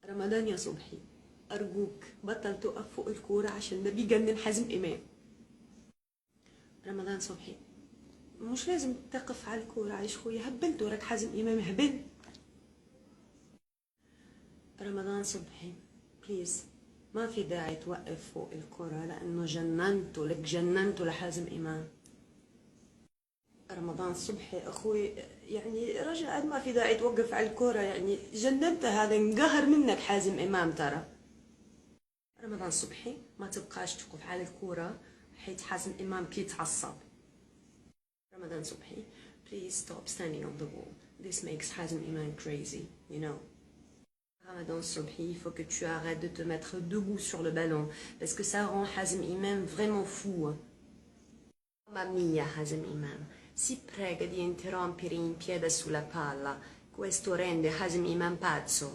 رمضان يا صبحي، أرجوك بطل تقف فوق الكورة عشان ده بيجنن حازم إمام. رمضان صبحي، مش لازم تقف على الكورة عايش خويا، هبلت وراك حازم إمام هبل. رمضان صبحي بليز، ما في داعي توقف فوق الكرة لأنه جننتوا لك، جننتوا لحازم إمام. رمضان صبحي أخوي، يعني رجاء ما في داعي توقف على الكرة، يعني جننت، هذا انقهر منك حازم إمام ترى. رمضان صبحي ما تبقاش توقف على الكرة حيت حازم إمام كيتعصب. رمضان صبحي please stop standing on the wall, this makes Hazem Imam crazy, you know. Ramadan Sobhi, il faut que tu arrêtes de te mettre debout sur le ballon parce que ça rend Hazem Imam vraiment fou. Mamma mia, Hazem Imam, si prega di interrompere in piedi sulla palla, questo rende Hazem Imam pazzo.